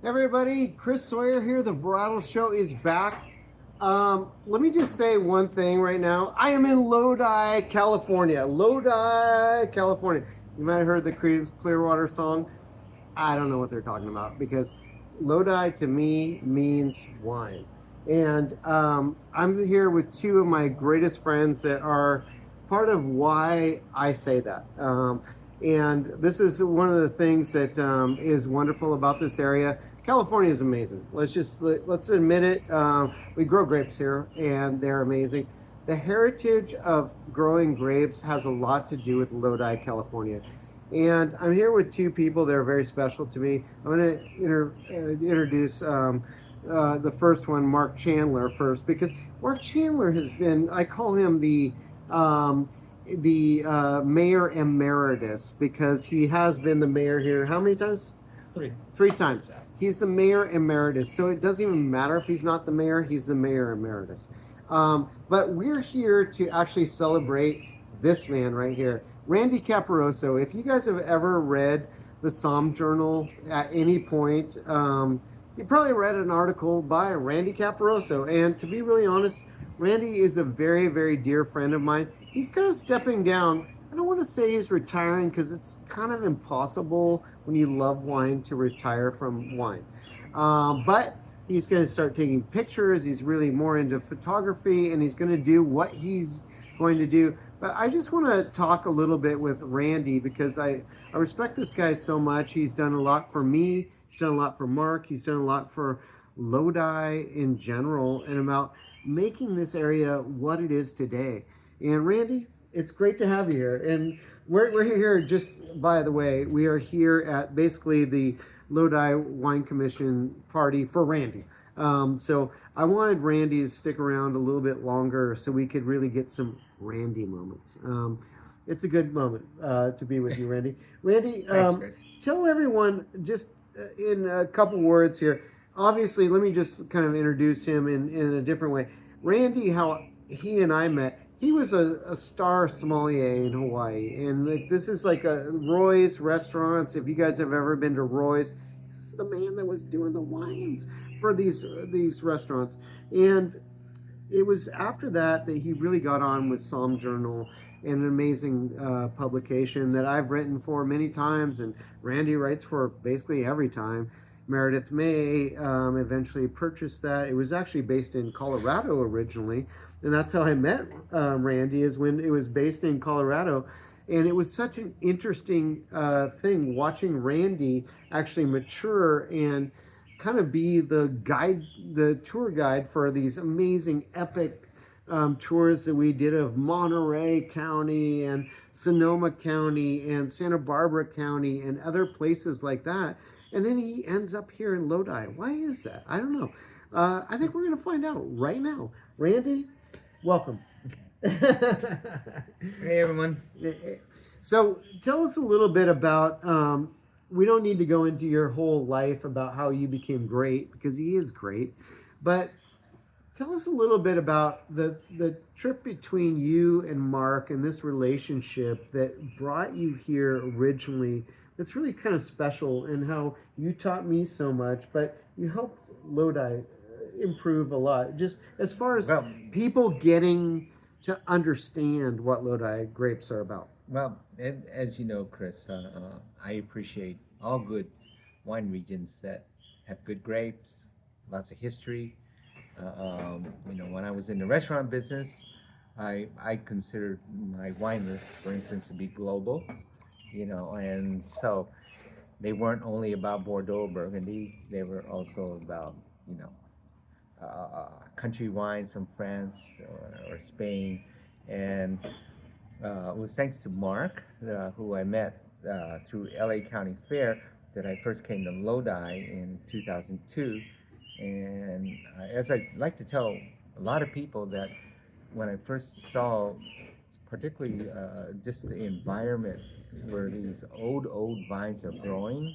Everybody, Chris Sawyer here. The VARIETAL Show is back. Let me just say one thing right now. I am in Lodi, California. Lodi, California. You might have heard the Creedence Clearwater song. I don't know what they're talking about because Lodi to me means wine. And I'm here with two of my greatest friends that are part of why I say that. And this is one of the things that is wonderful about this area. California is amazing. Let's admit it. We grow grapes here, and they're amazing. The heritage of growing grapes has a lot to do with Lodi, California. And I'm here with two people that are very special to me. I'm going to introduce the first one, Mark Chandler, first, because Mark Chandler has been, I call him the mayor emeritus, because he has been the mayor here how many times? Three times. He's the mayor emeritus, so it doesn't even matter if he's not the mayor, he's the mayor emeritus. But we're here to actually celebrate this man right here, Randy Caparoso. If you guys have ever read the Somm Journal at any point, you probably read an article by Randy Caparoso. And to be really honest, Randy is a very, very dear friend of mine. He's kind of stepping down. I don't want to say he's retiring because it's kind of impossible when you love wine to retire from wine. But he's going to start taking pictures. He's really more into photography, and he's going to do what he's going to do. But I just want to talk a little bit with Randy because I respect this guy so much. He's done a lot for me. He's done a lot for Mark. He's done a lot for Lodi in general and about making this area what it is today. And Randy, it's great to have you here. And we're here, just by the way, we are here at basically the Lodi Wine Commission party for Randy. So I wanted Randy to stick around a little bit longer so we could really get some Randy moments. It's a good moment to be with you, Randy. Randy, tell everyone just in a couple words here. Obviously, let me just kind of introduce him in a different way. Randy, how he and I met, he was a star sommelier in Hawaii. And this is like a Roy's Restaurants. If you guys have ever been to Roy's, this is the man that was doing the wines for these restaurants. And it was after that he really got on with Somm Journal, an amazing publication that I've written for many times, and Randy writes for basically every time. Meredith May eventually purchased that. It was actually based in Colorado originally, and that's how I met Randy, is when it was based in Colorado. And it was such an interesting thing watching Randy actually mature and kind of be the guide, the tour guide for these amazing epic tours that we did of Monterey County and Sonoma County and Santa Barbara County and other places like that. And then he ends up here in Lodi. Why is that? I don't know. I think we're going to find out right now. Randy, welcome. Hey, everyone. So tell us a little bit about, we don't need to go into your whole life about how you became great, because he is great. But tell us a little bit about the trip between you and Mark and this relationship that brought you here originally. That's really kind of special, and how you taught me so much, but you helped Lodi improve a lot. Just as far as people getting to understand what Lodi grapes are about. Well, as you know, Chris, I appreciate all good wine regions that have good grapes, lots of history. When I was in the restaurant business, I considered my wine list, for instance, to be global. And so they weren't only about Bordeaux, Burgundy. They were also about, country wines from France or Spain. And it was thanks to Mark, who I met through LA County Fair, that I first came to Lodi in 2002. And as I like to tell a lot of people, that when I first saw, particularly just the environment where these old wines are growing,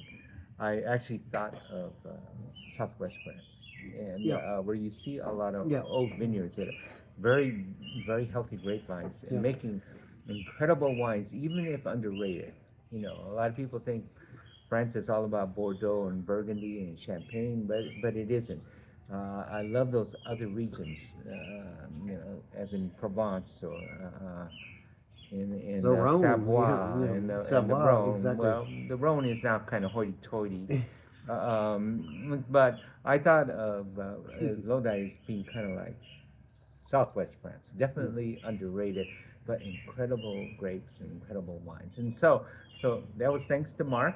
I actually thought of Southwest France, and where you see a lot of old vineyards that are very, very healthy grapevines and making incredible wines, even if underrated. A lot of people think France is all about Bordeaux and Burgundy and Champagne, but it isn't. I love those other regions, as in Provence or in The Rhone, Savoie and the Savoie, Rhone. exactly. Well, the Rhone is now kind of hoity-toity, but I thought of Lodi as being kind of like Southwest France, definitely underrated, but incredible grapes and incredible wines. And so that was thanks to Mark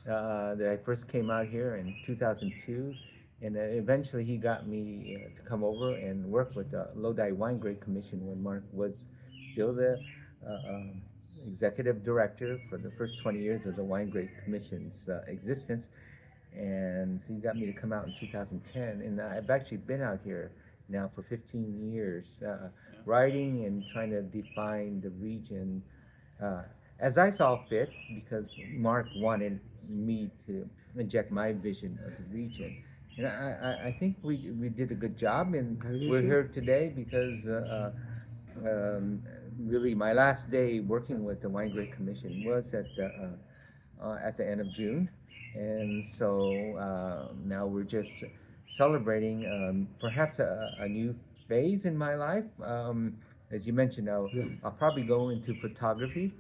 that I first came out here in 2002, and eventually he got me to come over and work with the Lodi Wine Grape Commission when Mark was still the executive director for the first 20 years of the Wine Grape Commission's existence. And so he got me to come out in 2010, and I've actually been out here now for 15 years, writing and trying to define the region as I saw fit, because Mark wanted me to inject my vision of the region. And I think we did a good job, and we're here today because really my last day working with the Wine Grape Commission was at the end of June. And so now we're just celebrating perhaps a new phase in my life. As you mentioned, I'll probably go into photography,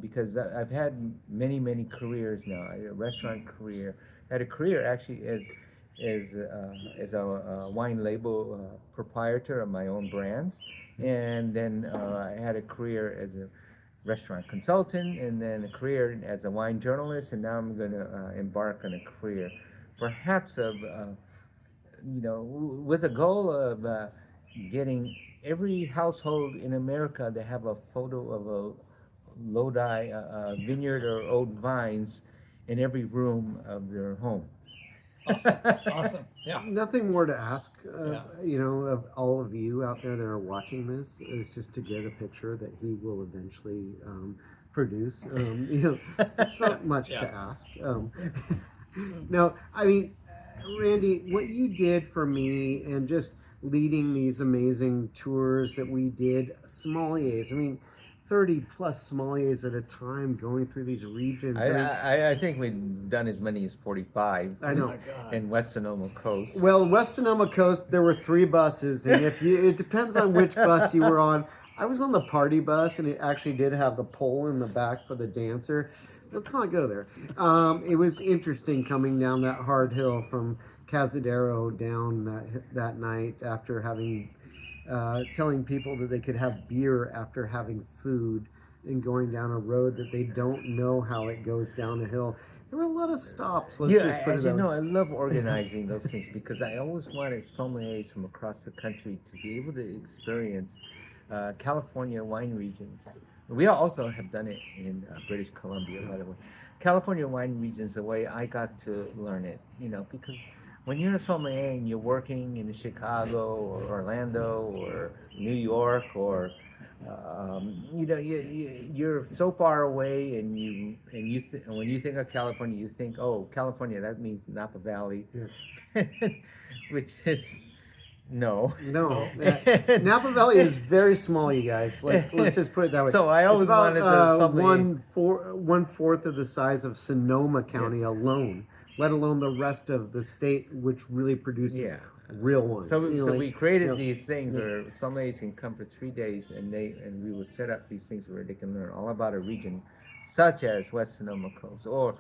because I've had many careers now. I had a restaurant career. I had a career actually as a wine label proprietor of my own brands. And then I had a career as a restaurant consultant, and then a career as a wine journalist, and now I'm going to embark on a career, perhaps of, with a goal of getting every household in America to have a photo of a Lodi vineyard or old vines in every room of their home. Awesome. Yeah. Nothing more to ask, of all of you out there that are watching this, is just to get a picture that he will eventually produce. It's not much to ask. No, I mean, Randy, what you did for me and just leading these amazing tours that we did, sommeliers, 30 plus sommeliers at a time going through these regions. I think we've done as many as 45. I know. In West Sonoma Coast. Well, West Sonoma Coast, there were 3 buses, and it depends on which bus you were on. I was on the party bus, and it actually did have the pole in the back for the dancer. Let's not go there. It was interesting coming down that hard hill from Cazadero down that night after having telling people that they could have beer after having food and going down a road that they don't know how it goes down a hill. There were a lot of stops. As you know, I love organizing those things because I always wanted sommeliers from across the country to be able to experience California wine regions. We also have done it in British Columbia, by the way. California wine regions, the way I got to learn it, because when you're a sommelier and you're working in Chicago or Orlando or New York or you're so far away, and when you think of California, you think, oh, California, that means Napa Valley, which is no. Napa Valley is very small, you guys. Let's just put it that way. So I always wanted the one fourth of the size of Sonoma County alone, let alone the rest of the state, which really produces real wine. So we created these things where sommeliers can come for 3 days, and we would set up these things where they can learn all about a region, such as West Sonoma Coast or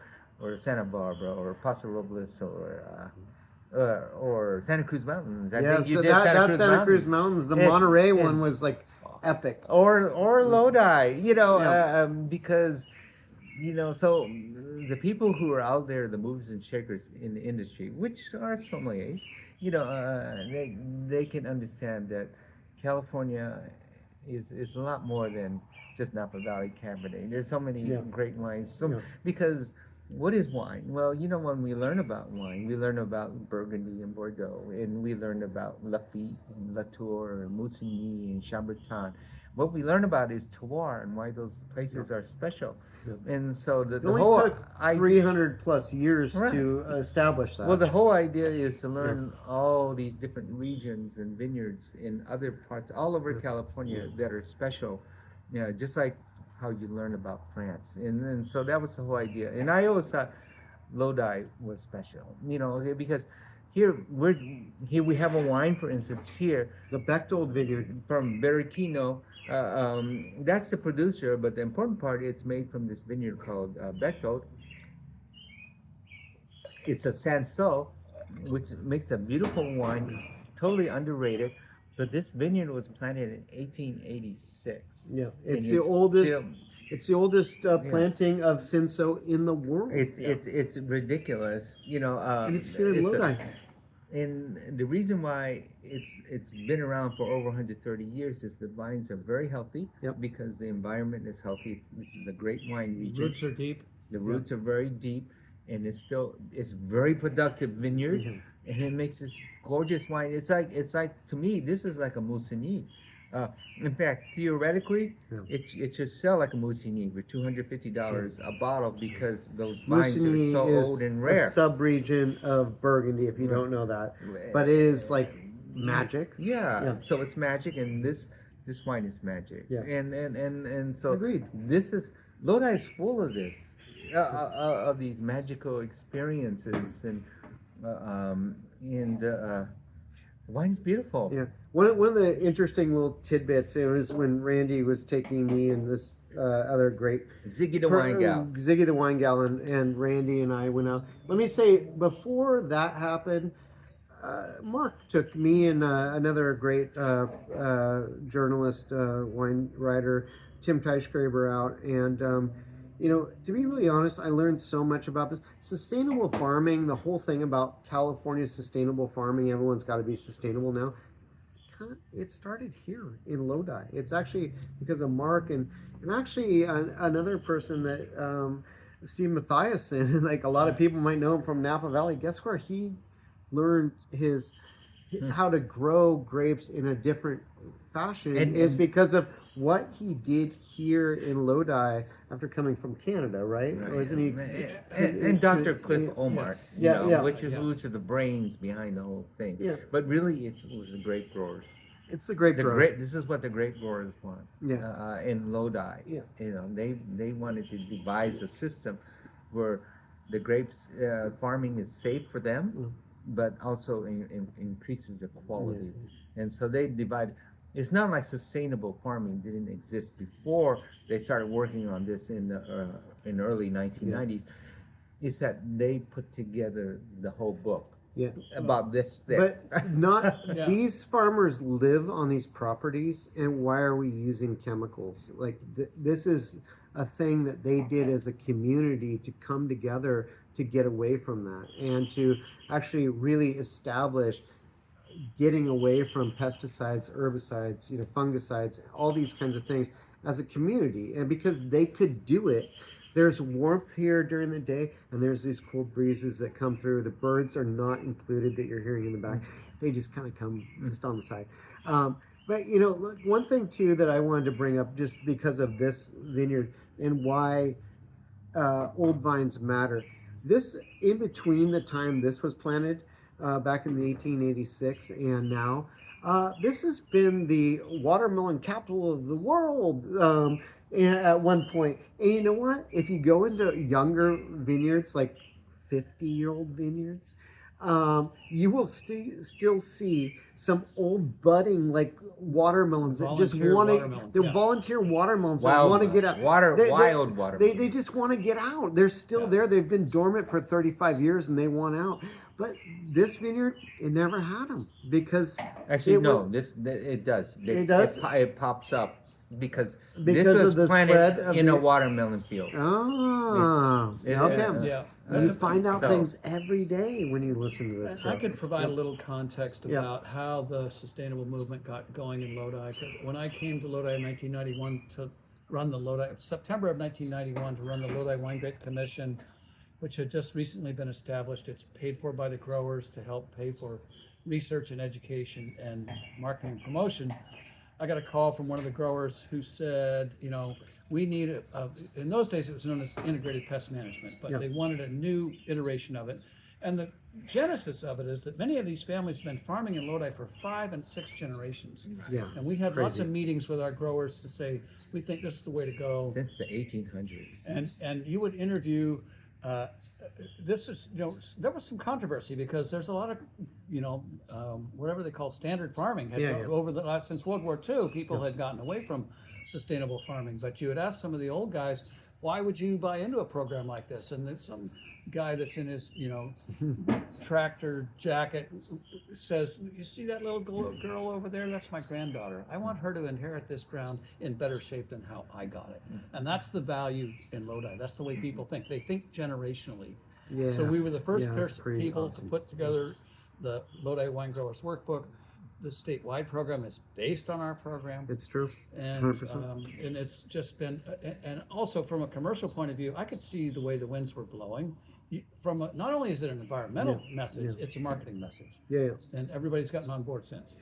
Santa Barbara or Paso Robles or Santa Cruz Mountains. I think you did Santa Cruz Mountains. The Monterey one was like epic. Or Lodi, because so the people who are out there, the movers and shakers in the industry, which are sommeliers, they can understand that California is a lot more than just Napa Valley Cabernet. There's so many great wines. Because what is wine? Well, when we learn about wine, we learn about Burgundy and Bordeaux, and we learn about Lafite and Latour and Musigny and Chambertin. What we learn about is terroir and why those places are special. And so the whole took 300 plus years to establish that. Well, the whole idea is to learn all these different regions and vineyards in other parts all over California that are special. Just like how you learn about France. And then so that was the whole idea. And I always thought Lodi was special, because here we have a wine, for instance, here The Bechtold Vineyard. from Birichino. That's the producer, but the important part, it's made from this vineyard called Bechtold. It's a Sanso, which makes a beautiful wine, totally underrated. But this vineyard was planted in 1886. Yeah, it's And the oldest. still- It's the oldest planting of Cinsault in the world. It's ridiculous, and it's here in it's a- Lodi. And the reason why it's been around for over 130 years is the vines are very healthy. Yep. Because the environment is healthy. This is a great wine region. Roots are deep. The roots are very deep, and it's very productive vineyard, and it makes this gorgeous wine. It's like to me, this is like a Musigny. In fact, theoretically, it should sell like a Musigny for $250 a bottle, because those vines Musigny are so is old and rare. a sub-region of Burgundy, if you don't know that. But it is like magic. Yeah. So it's magic, and this wine is magic. Yeah. And so Agreed. Lodi is full of this, of these magical experiences, and the wine's beautiful. Yeah. One of the interesting little tidbits, it was when Randy was taking me and this other great Ziggy the Wine Gal. Ziggy the Wine Gal, and Randy and I went out. Let me say, before that happened, Mark took me and another great journalist, wine writer, Tim Teichgraber, out, and to be really honest, I learned so much about this sustainable farming. The whole thing about California sustainable farming, everyone's got to be sustainable now. It started here in Lodi. It's actually because of Mark and actually another person that Steve Mathiasen, like a lot of people might know him from Napa Valley. Guess where he learned how to grow grapes in a different fashion is because of what he did here in Lodi after coming from Canada, right? Wasn't he? And Dr. Cliff Omar, yes. which are the brains behind the whole thing. Yeah. But really, it was the grape growers. It's the grape growers. This is what the grape growers want. Yeah. In Lodi. Yeah. They wanted to devise a system where the grapes farming is safe for them, but also increases the quality. And so they divide. It's not like sustainable farming didn't exist before they started working on this in the early 1990s. It's that they put together the whole book about this thing. But not these farmers live on these properties, and why are we using chemicals? Like this is a thing that they did as a community to come together to get away from that and to actually really establish getting away from pesticides, herbicides, fungicides, all these kinds of things as a community. And because they could do it, there's warmth here during the day, and there's these cool breezes that come through. The birds are not included that you're hearing in the back. They just kind of come just on the side. But look, one thing too that I wanted to bring up, just because of this vineyard and why old vines matter. This, in between the time this was planted, back in the 1886 and now, this has been the watermelon capital of the world at one point. And you know what? If you go into younger vineyards, like 50-year-old vineyards, you will still see some old budding like watermelons that just want to. Volunteer watermelons that want to get out. Wild watermelons. They just want to get out. They're still there. They've been dormant for 35 years and they want out. But this vineyard, it never had them because actually it does. It pops up because this of was the planted spread of in a watermelon field. Okay. You find out things every day when you listen to this. I could provide a little context about how the sustainable movement got going in Lodi. Because when I came to Lodi in 1991 to run the September of 1991 to run the Lodi Wine Grape Commission, which had just recently been established. It's paid for by the growers to help pay for research and education and marketing and promotion. I got a call from one of the growers who said, we need in those days it was known as integrated pest management, but they wanted a new iteration of it. And the genesis of it is that many of these families have been farming in Lodi for 5 and 6 generations. Yeah. And we had lots of meetings with our growers to say, we think this is the way to go. Since the 1800s. And you would interview, this is, there was some controversy because there's a lot of, whatever they call standard farming had, over the last, since World War II, people had gotten away from sustainable farming. But you would ask some of the old guys, why would you buy into a program like this? And there's some guy that's in his, tractor jacket says, you see that little girl over there? That's my granddaughter. I want her to inherit this ground in better shape than how I got it. And that's the value in Lodi. That's the way people think. They think generationally. Yeah. So we were the first that's pretty people awesome. to put together the Lodi Wine Growers Workbook. The statewide program is based on our program. It's true. And 100%. and it's just been, and also from a commercial point of view, I could see the way the winds were blowing. Not only is it an environmental message, it's a marketing message. Yeah. And everybody's gotten on board since.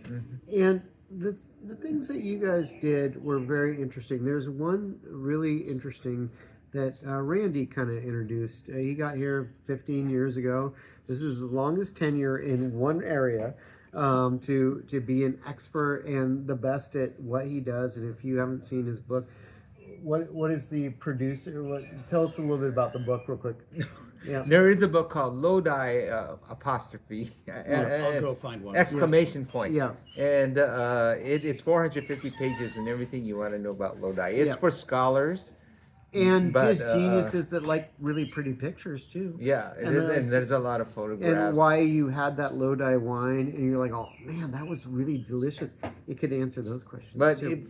And the things that you guys did were very interesting. There's one really interesting that Randy kind of introduced. He got here 15 years ago. This is his longest tenure in one area. To be an expert and the best at what he does. And if you haven't seen his book, what is the producer? Tell us a little bit about the book real quick. Yeah. There is a book called Lodi apostrophe I'll go find one. exclamation point. Yeah. And it is 450 pages and everything you want to know about Lodi. It's for scholars. And But, just geniuses that like really pretty pictures too. Yeah, it And is, then- and there's a lot of photographs. And why you had that Lodi wine, and you're like, oh man, that was really delicious. It could answer those questions. But too.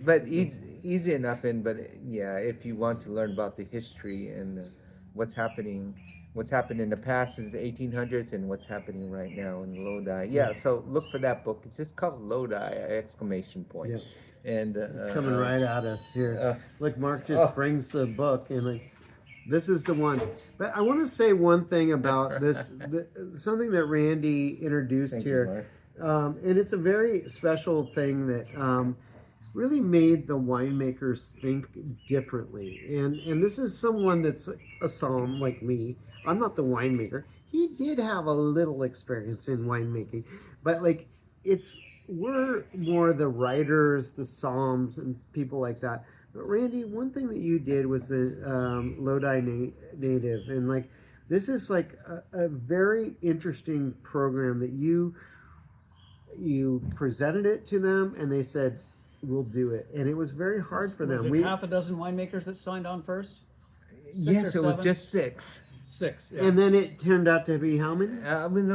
easy enough. If you want to learn about the history and what's happened in the past is the 1800s and what's happening right now in Lodi. Yeah, so look for that book. It's just called Lodi exclamation point. Yeah. And It's coming right at us here. Look, Mark just brings the book, and like, this is the one. But I want to say one thing about this, something that Randy introduced Thank you, here, Mark. and it's a very special thing that really made the winemakers think differently. And this is someone that's a somm like me. I'm not the winemaker. He did have a little experience in winemaking, but like we're more the writers, the somms, and people like that. But Randy, one thing that you did was the Lodi native, and like this is like a very interesting program that you presented it to them, and they said, "We'll do it," and it was very hard for them. Was it half a dozen winemakers that signed on first? Yes, or it was seven? just 6. 6. Yeah. And then it turned out to be how many?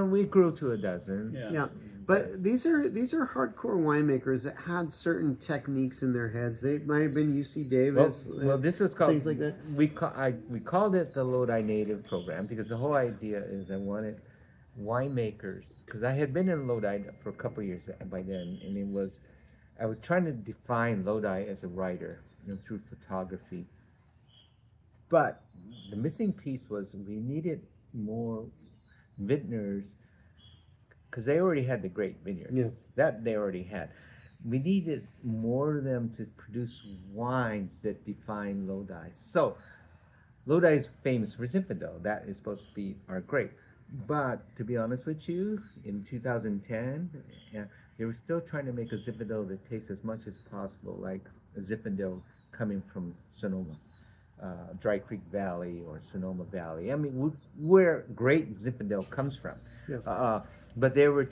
We grew to a dozen. Yeah. But these are hardcore winemakers that had certain techniques in their heads. They might have been UC Davis. Well, this was called things like that. We called it the Lodi Native Program because the whole idea is I wanted winemakers, because I had been in Lodi for a couple of years by then, and I was trying to define Lodi as a writer, through photography. But the missing piece was we needed more vintners, because they already had the great vineyards. Yes. That they already had. We needed more of them to produce wines that define Lodi. So Lodi is famous for Zinfandel. That is supposed to be our grape. But to be honest with you, in 2010, they were still trying to make a Zinfandel that tastes as much as possible like a Zinfandel coming from Sonoma, Dry Creek Valley or Sonoma Valley. I mean, where great Zinfandel comes from. Yeah. But they were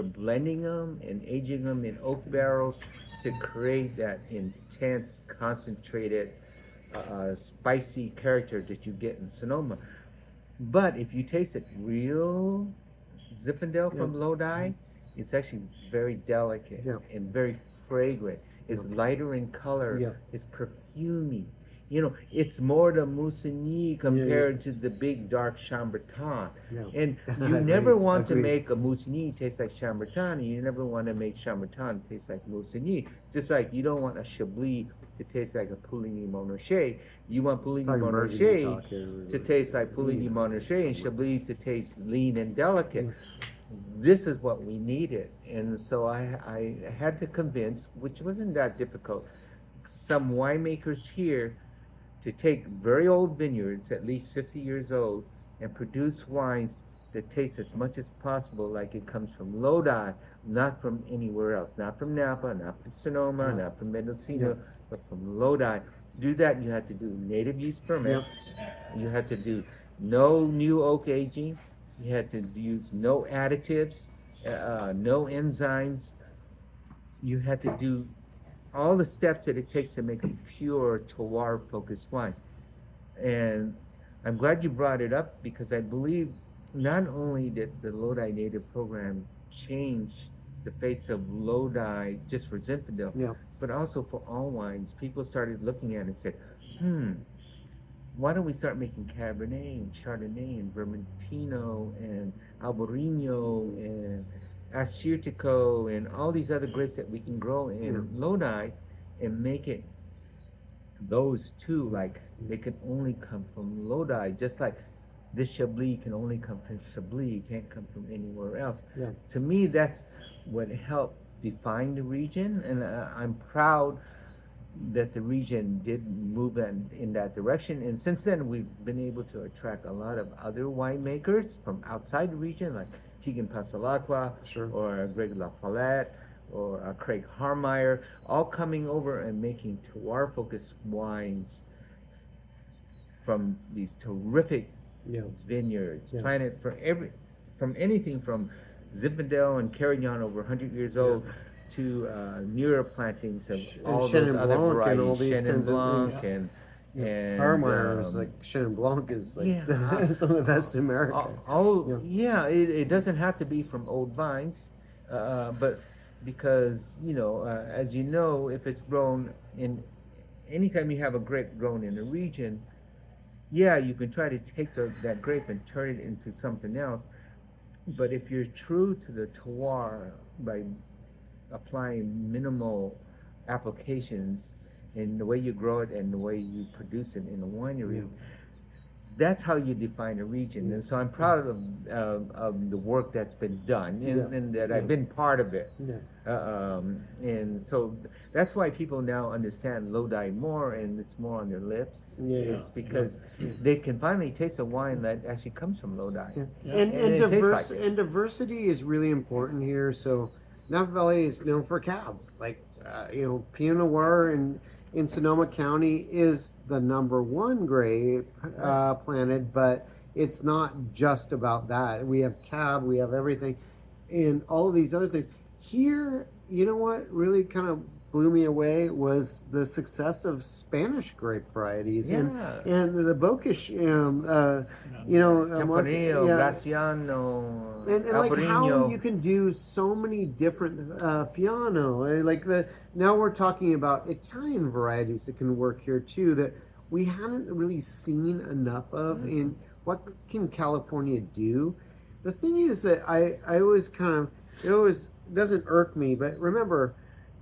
blending them and aging them in oak barrels to create that intense, concentrated, spicy character that you get in Sonoma. But if you taste it real Zinfandel from Lodi, it's actually very delicate and very fragrant. It's lighter in color. It's perfumey. It's more the Musigny compared to the big dark Chambertin. And you never want to make a Musigny taste like Chambertin, and you never want to make Chambertin taste like Musigny. Just like you don't want a Chablis to taste like a Pouligny Montrachet. You want Pouligny Montrachet to taste like Pouligny Montrachet, and Chablis to taste lean and delicate. This is what we needed. And so I had to convince, which wasn't that difficult, some winemakers here to take very old vineyards, at least 50 years old, and produce wines that taste as much as possible like it comes from Lodi, not from anywhere else, not from Napa, not from Sonoma, not from Mendocino, But from Lodi, to do that, you had to do native yeast ferments. You had to do no new oak aging. You had to use no additives, no enzymes. You had to do all the steps that it takes to make a pure terroir focused wine. And I'm glad you brought it up because I believe not only did the Lodi Native program change the face of Lodi just for Zinfandel, but also for all wines. People started looking at it and said, why don't we start making Cabernet and Chardonnay and Vermentino and Albarino and Assyrtiko and all these other grapes that we can grow in Lodi and make it those two, like they can only come from Lodi, just like this Chablis can only come from Chablis, can't come from anywhere else. To me, that's what helped define the region, and I'm proud that the region did move in that direction. And since then, we've been able to attract a lot of other winemakers from outside the region, like Tegan Passalacqua, or Greg La Follette, or Craig Harmeyer, all coming over and making terroir-focused wines from these terrific vineyards, planted from anything from Zinfandel and Carignan over 100 years old to newer plantings of all those other varieties, and all these Chenin kinds of Blanc things. and Harmeyer is like Chenin Blanc is like some of the best in America. It doesn't have to be from old vines, but because as you know, if it's grown in, anytime you have a grape grown in a region, you can try to take that grape and turn it into something else. But if you're true to the terroir by applying minimal applications in the way you grow it and the way you produce it in a winery, that's how you define a region. And so I'm proud of the work that's been done and that I've been part of it. And so that's why people now understand Lodi more, and it's more on their lips. It's because they can finally taste a wine that actually comes from Lodi. And diversity is really important here. So Napa Valley is known for Cab. Like, Pinot Noir in Sonoma County is the #1 grape planted, but it's not just about that. We have Cab, we have everything, and all of these other things. Here, you know what really kind of blew me away was the success of Spanish grape varieties and the Bocage, Tempranillo, Graciano, and like how you can do so many different Fiano, now we're talking about Italian varieties that can work here too that we haven't really seen enough of. In what can California do? The thing is that I always it always doesn't irk me, but remember,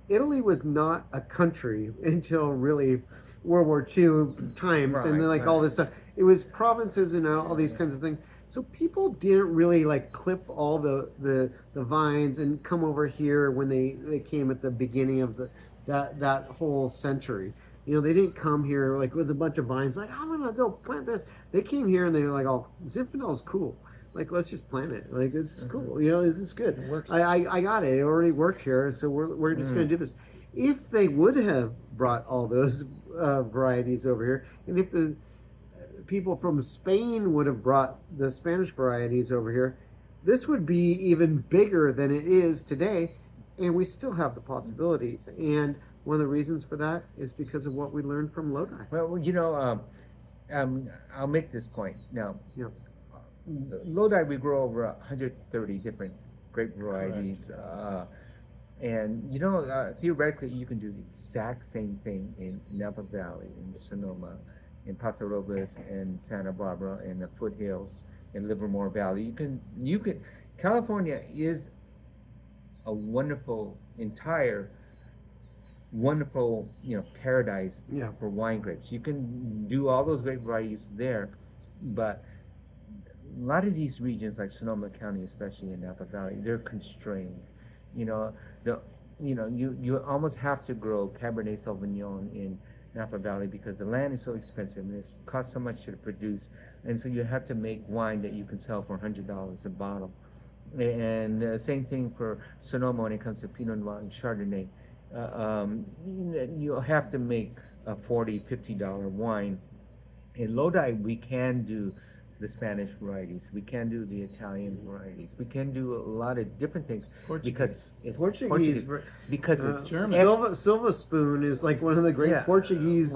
Italy was not a country until really World War II times, and then all this stuff. It was provinces and all these kinds of things. So people didn't really clip all the vines and come over here when they came at the beginning of that whole century. They didn't come here with a bunch of vines I'm gonna go plant this. They came here and they were like, oh, Zinfandel is cool. Let's just plant it. This is cool. This is good. It works. I got it. It already worked here, so we're just going to do this. If they would have brought all those varieties over here, and if the people from Spain would have brought the Spanish varieties over here, this would be even bigger than it is today, and we still have the possibilities. And one of the reasons for that is because of what we learned from Lodi. Well, I'll make this point now. Lodi, we grow over 130 different grape varieties, and theoretically you can do the exact same thing in Napa Valley, in Sonoma, in Paso Robles, and Santa Barbara, in the foothills, in Livermore Valley. You can. California is a wonderful paradise for wine grapes. You can do all those grape varieties there, but a lot of these regions, like Sonoma County, especially in Napa Valley, they're constrained. You almost have to grow Cabernet Sauvignon in Napa Valley because the land is so expensive and it costs so much to produce, and so you have to make wine that you can sell for $100 a bottle. And same thing for Sonoma when it comes to Pinot Noir and Chardonnay. you have to make a $40-50 wine. In Lodi, we can do the Spanish varieties, we can do the Italian varieties, we can do a lot of different things because it's Portuguese. because it's German. Silva Spoon is like one of the great Yeah. Portuguese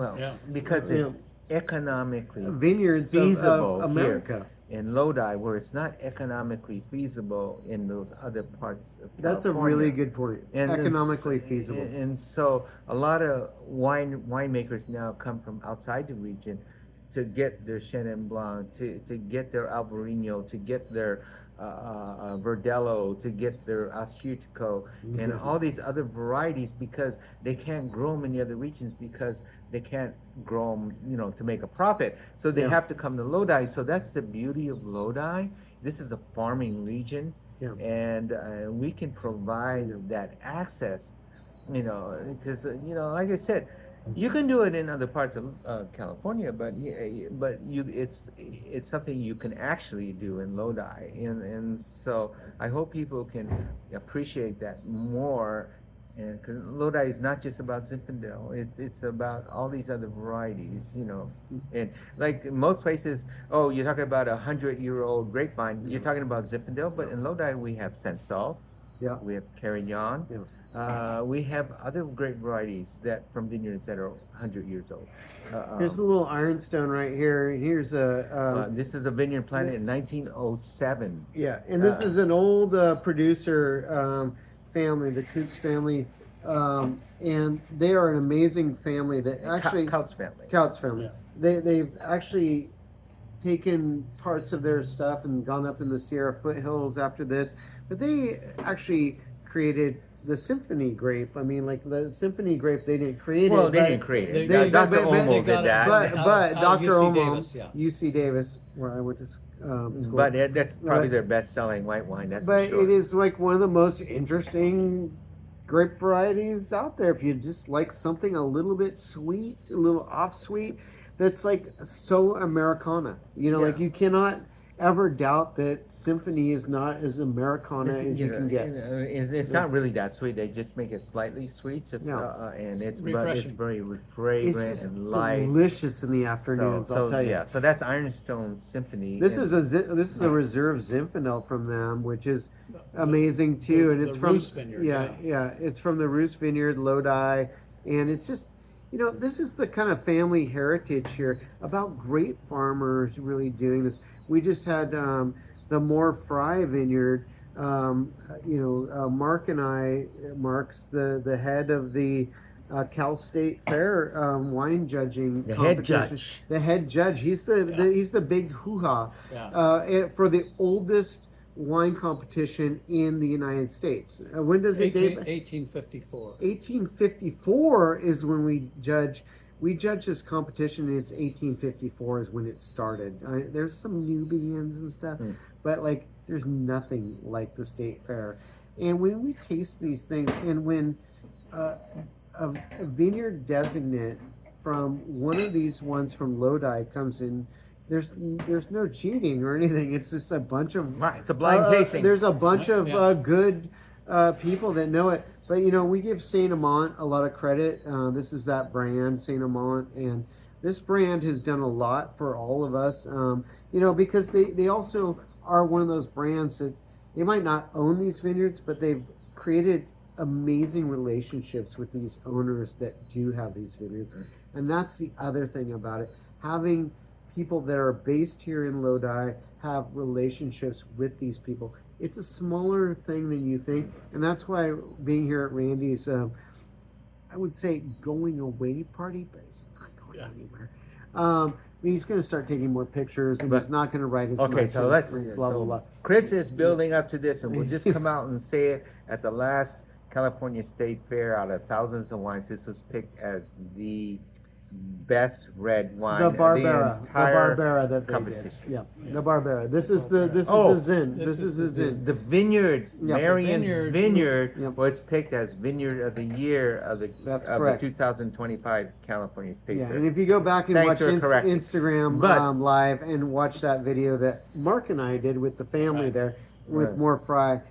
because it's economically vineyards feasible of America. here in Lodi, where it's not economically feasible in those other parts of California. That's a really good point. Economically feasible. And so a lot of winemakers now come from outside the region to get their Chenin Blanc, to get their Albarino, to get their Verdelho, to get their Assyrtiko, and all these other varieties, because they can't grow them in the other regions because they can't grow them, to make a profit. So they have to come to Lodi. So that's the beauty of Lodi. This is the farming region, and we can provide that access, because like I said, you can do it in other parts of California, but it's something you can actually do in Lodi, and so I hope people can appreciate that more. And because Lodi is not just about Zinfandel, it's about all these other varieties, and like most places, you're talking about 100-year-old grapevine, you're talking about Zinfandel, but in Lodi we have Sensol, we have Carignan. We have other great varieties from vineyards that are 100 years old. Here's a little Ironstone right here. Here's this is a vineyard planted in 1907. Yeah, and this is an old producer family, the Coots family, and they are an amazing family that actually Couts family. Couts family. They've actually taken parts of their stuff and gone up in the Sierra foothills after this, but they actually created the symphony grape. I mean, like the symphony grape, they didn't create Well, it. they didn't create it. They- Dr. but- Olmo they did got it. that. But Out of Dr. UC Olmo, Davis, UC Davis, where I went to school. But that's probably their best-selling white wine. That's But for sure. it is like one of the most interesting grape varieties out there. If you just like something a little bit sweet, a little off sweet, that's like so Americana. Like you cannot ever doubt that Symphony is not as Americana as you can get. It's not really that sweet. They just make it slightly sweet, and it's Refreshing. very It's fragrant just and light. delicious in the afternoons. I'll tell you. Yeah, so that's Ironstone Symphony. This is a reserve Zinfandel from them, which is amazing too, and the it's from Roos Vineyard, it's from the Roos Vineyard, Lodi, and it's just this is the kind of family heritage here about great farmers really doing this. We just had the Moore Fry Vineyard. Mark and I, Mark's the head of the Cal State Fair wine judging competition. The head judge. He's the big hoo-ha for the oldest wine competition in the United States. When does it date? 1854. 1854 is when we judge. We judge this competition, and it's 1854 is when it started. There's some Nubians and stuff, but like there's nothing like the state fair. And when we taste these things, and when a vineyard designate from one of these ones from Lodi comes in, there's no cheating or anything. It's just a bunch of It's a blind tasting. There's a bunch of good people that know it. But we give Saint Amant a lot of credit. This is that brand, Saint Amant, and this brand has done a lot for all of us. Because they also are one of those brands that they might not own these vineyards, but they've created amazing relationships with these owners that do have these vineyards. And that's the other thing about it. Having people that are based here in Lodi have relationships with these people. It's a smaller thing than you think, and that's why being here at Randy's, I would say going away party, but he's not going anywhere. He's going to start taking more pictures, and he's not going to write as much. Okay, so let's. blah, blah, blah. Chris is building up to this, and we'll just come out and say it at the last California State Fair. Out of thousands of wines, this was picked as the best red wine. The Barbera, entire that they competition. did. Yeah, the Barbera. This is the Zin. This is the Zin. The vineyard, Marion's vineyard, Yep. was picked as Vineyard of the Year of the That's of correct. the 2025 California State Yeah, Fair. and if you go back and Thanks watch for correcting. Instagram But- live and watch that video that Mark and I did with the family there with Right. More Fry,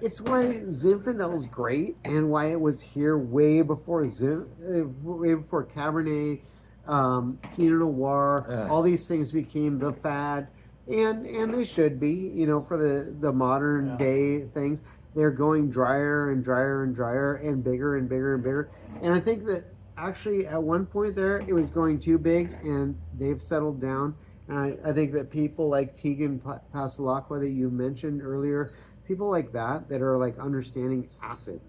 It's why Zinfandel is great, and why it was here way before way before Cabernet, Pinot Noir. All these things became the fad, and they should be. You know, for the modern day things, they're going drier and drier and drier, and bigger and bigger and bigger. And I think that actually at one point there it was going too big, and they've settled down. And I think that people like Tegan Pasalacqua that you mentioned earlier, people like that are like understanding acid,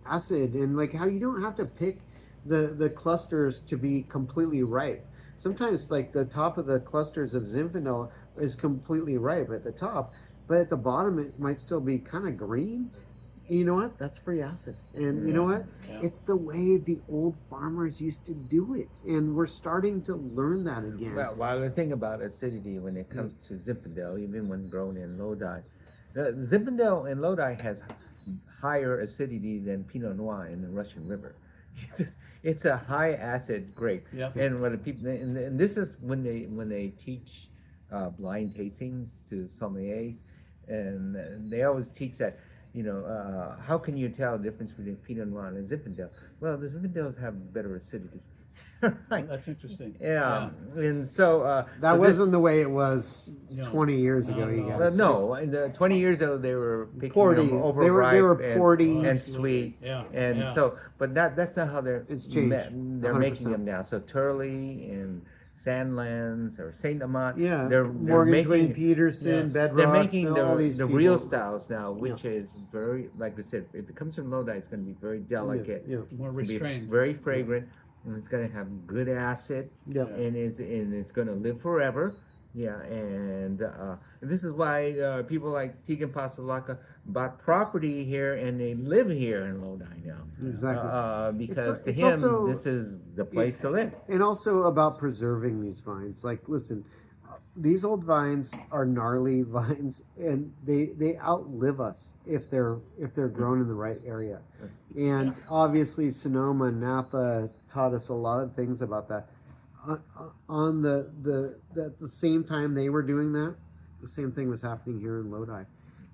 and like how you don't have to pick the clusters to be completely ripe. Sometimes like the top of the clusters of Zinfandel is completely ripe at the top, but at the bottom it might still be kind of green. And you know what? That's free acid. And you know what? It's the way the old farmers used to do it. And we're starting to learn that again. Well, the thing about acidity when it comes to Zinfandel, even when grown in Lodi, the Zinfandel in Lodi has higher acidity than Pinot Noir in the Russian River. It's a high acid grape. And when the people, and this is when they teach blind tastings to sommeliers, and they always teach that. You know, how can you tell the difference between Pinot Noir and Zinfandel? Well, the Zinfandels have better acidity. Right. That's interesting. And so that so wasn't the way it was 20 years ago, you guys. No, and 20 years ago they were picking Porty. them over They were porty and sweet. So, but that's not how it's changed. They're 100%. making them now. So Turley and Sandlands or Saint Amant. They're Morgan making Twain Peterson, Bedrocks, they're making all these the people. real styles now, which is very, like I said, if it comes from Lodi, it's going to be very delicate, more restrained, very fragrant, and it's going to have good acid, and it's going to live forever. And this is why people like Tegan Pasalacqua bought property here and they live here in Lodi now. Exactly. Because it's to him, also, this is the place to live. And also about preserving these vines. Like, listen, these old vines are gnarly vines, and they outlive us if they're grown in the right area. And obviously, Sonoma and Napa taught us a lot of things about that. On the same time they were doing that, the same thing was happening here in Lodi,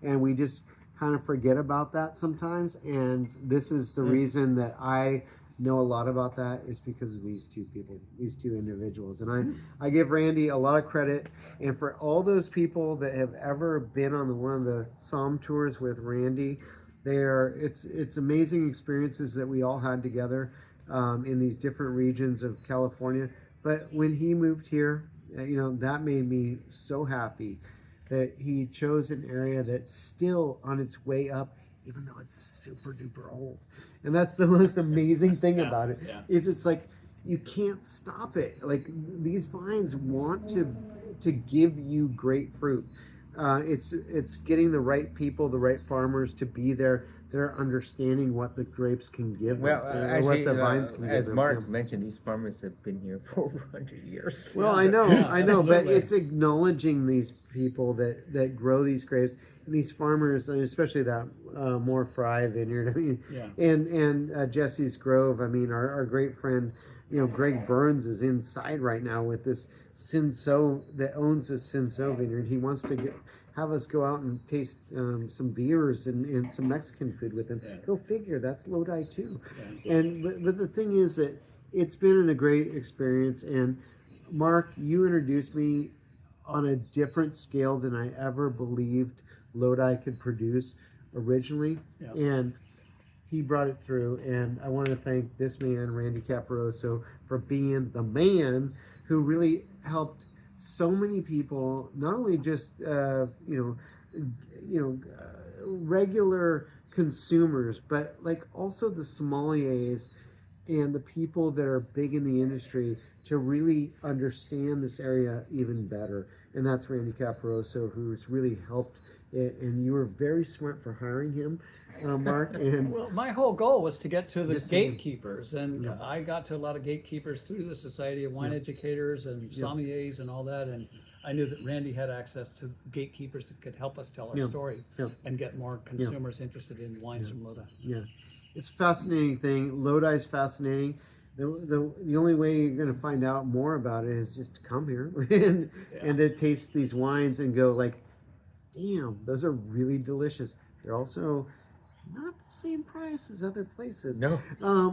and we just kind of forget about that sometimes. And this is the reason that I know a lot about that, is because of these two people, these two individuals. And I give Randy a lot of credit, and for all those people that have ever been on one of the Somm tours with Randy, it's amazing experiences that we all had together in these different regions of California. But when he moved here, that made me so happy that he chose an area that's still on its way up, even though it's super duper old. And that's the most amazing thing about it, is it's like you can't stop it. Like, these vines want to give you great fruit. It's getting the right people, the right farmers to be there. They're understanding what the grapes can give them, actually, what the vines can give as them. Mark mentioned, these farmers have been here for over 100 years. Well, I know, but it's acknowledging these people that grow these grapes, and these farmers, and especially that Moore Fry vineyard. I mean, and Jesse's Grove. I mean, our great friend, Greg Burns is inside right now with this Cinso that owns this Cinso vineyard. He wants to have us go out and taste some beers and some Mexican food with him. Go figure, that's Lodi too. And but the thing is that it's been a great experience. And Mark, you introduced me on a different scale than I ever believed Lodi could produce originally. And he brought it through, and I want to thank this man, Randy Caparoso, for being the man who really helped so many people, not only just regular consumers, but like also the sommeliers and the people that are big in the industry, to really understand this area even better. And that's Randy Caparoso, who's really helped it. And you were very smart for hiring him, Mark. And well, my whole goal was to get to the gatekeepers, and I got to a lot of gatekeepers through the Society of Wine Educators and sommeliers and all that. And I knew that Randy had access to gatekeepers that could help us tell our story and get more consumers interested in wines from Lodi. It's a fascinating thing. Lodi's fascinating. The only way you're going to find out more about it is just to come here and to taste these wines and go like, damn, those are really delicious. they're also not the same price as other places. No,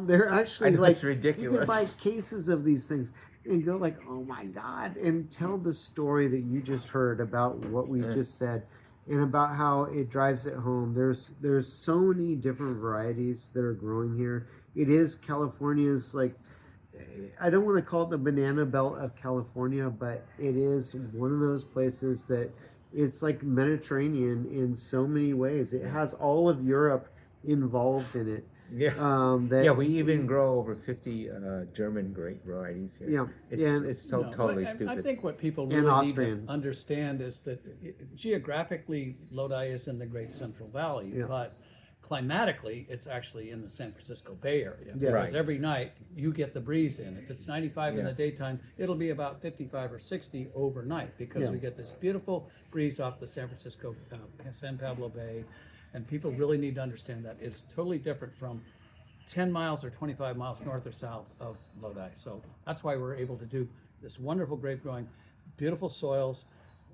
They're I actually know like it's ridiculous. you can buy cases of these things and go like, oh my god, and tell the story that you just heard about what we just said, and about how it drives it home. There's so many different varieties that are growing here. It is California's like. I don't want to call it the banana belt of California, but it is one of those places that it's like Mediterranean in so many ways. It has all of Europe involved in it. Yeah. That Yeah, we even grow over 50 German grape varieties here. Yeah, It's so No, totally I stupid. think what people And really need Austrian. to understand is that geographically, Lodi is in the Great Central Valley, Yeah. but climatically, it's actually in the San Francisco Bay Area. Yeah. Because Right. every night you get the breeze in. If it's 95 in Yeah. the daytime, it'll be about 55 or 60 overnight because Yeah. we get this beautiful breeze off the San Francisco, San Pablo Bay. And people really need to understand that it's totally different from 10 miles or 25 miles north or south of Lodi. So that's why we're able to do this wonderful grape growing, beautiful soils,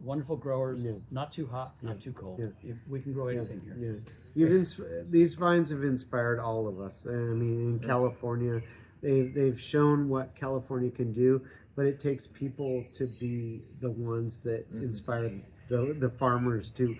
wonderful growers, Yeah. not too hot, not too cold. Yeah. We can grow anything here. Yeah, these vines have inspired all of us. I mean, in California, they've shown what California can do, but it takes people to be the ones that inspire the farmers to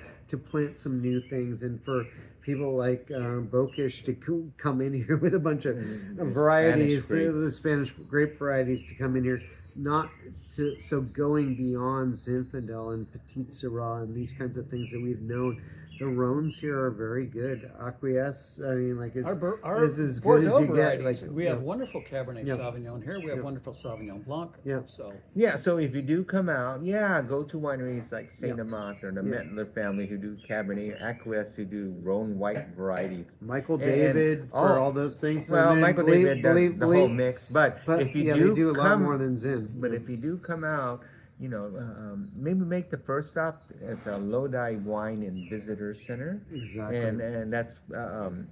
plant some new things, and for people like Bokish to come in here with a bunch of varieties, the Spanish grape varieties to come in here. Not to so going beyond Zinfandel and Petit Syrah and these kinds of things that we've known. The Rhones here are very good. Acquiesce, I mean, like it's as good as you get. Like we have wonderful Cabernet Yeah. Sauvignon here. We have Yeah. wonderful Sauvignon Blanc. Yeah. So Yeah, so if you do come out, go to wineries like St. Yeah. Amant or the Yeah. Mentler family who do Cabernet, Acquiesce who do Rhone white varieties. Michael And- David for oh, all those things. Well, And then Michael David does the whole mix, but if you yeah, do, they do a lot come, more than Zin. But if you do come out, maybe make the first stop at the Lodi Wine and Visitor Center, Exactly. and that's That's where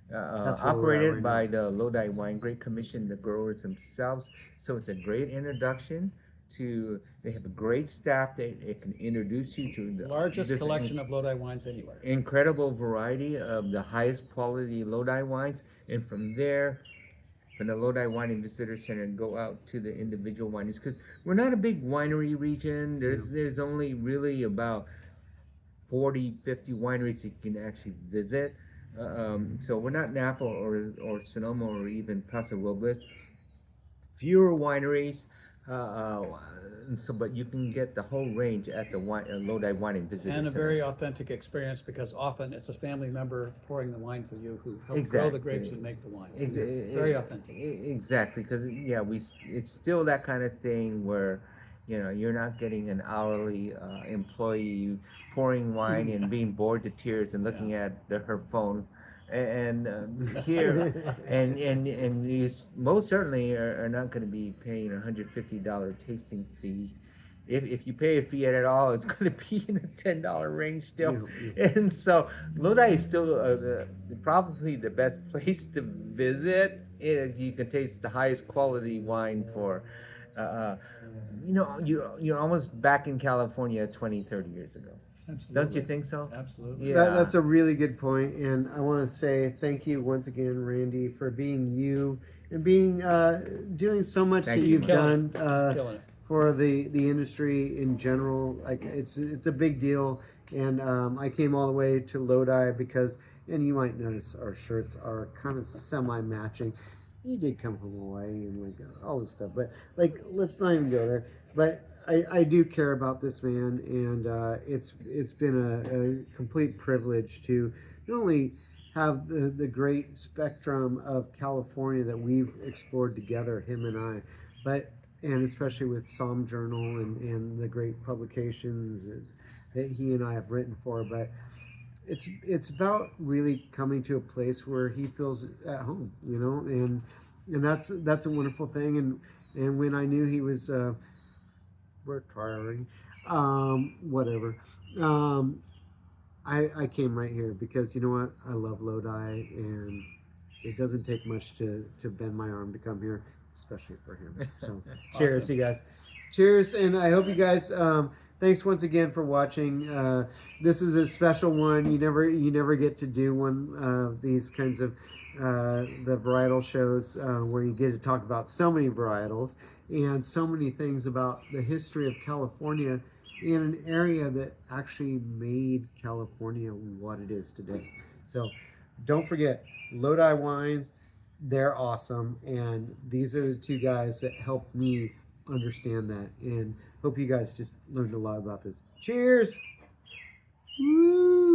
we're at operated right by now. the Lodi Wine Grape Commission, the growers themselves. So it's a great introduction to. They have a great staff that it can introduce you to the largest this collection of Lodi wines anywhere. incredible variety of the highest quality Lodi wines, and from there, from the Lodi Wine and Visitor Center, go out to the individual wineries, because we're not a big winery region. There's only really about 40, 50 wineries you can actually visit. So we're not Napa or Sonoma or even Paso Robles. Fewer wineries. But you can get the whole range at the Lodi Wine and Visitor And a Center. very authentic experience because often it's a family member pouring the wine for you who helped grow Exactly. the grapes and make the wine. Ex- Very authentic. Exactly, because it's still that kind of thing where you're not getting an hourly employee pouring wine and being bored to tears and looking at her phone. And here, and you most certainly are not going to be paying a $150 tasting fee. If you pay a fee at all, it's going to be in the $10 range still. And so Lodi is still probably the best place to visit. You can taste the highest quality wine for, you're almost back in California 20, 30 years ago. Absolutely. Don't you think so? Absolutely. Yeah. That's a really good point, and I want to say thank you once again, Randy, for being you and being doing so much Thank that you. you've done Killing it. for the industry in general. Like it's a big deal, and I came all the way to Lodi because, and you might notice our shirts are kind of semi-matching. He did come from Hawaii and like all this stuff, but like let's not even go there. But I do care about this man, and it's been a complete privilege to not only have the great spectrum of California that we've explored together, him and I, but and especially with Somm Journal and the great publications that he and I have written for, but it's about really coming to a place where he feels at home, and that's a wonderful thing, and when I knew he was retiring, whatever. I came right here because you know what? I love Lodi, and it doesn't take much to bend my arm to come here, especially for him. So, cheers, Awesome. you guys. Cheers, and I hope you guys thanks once again for watching. This is a special one. You never get to do one of these kinds of the varietal shows where you get to talk about so many varietals and so many things about the history of California in an area that actually made California what it is today. So don't forget, Lodi Wines, they're awesome, and these are the two guys that helped me understand that, and hope you guys just learned a lot about this. Cheers! Woo!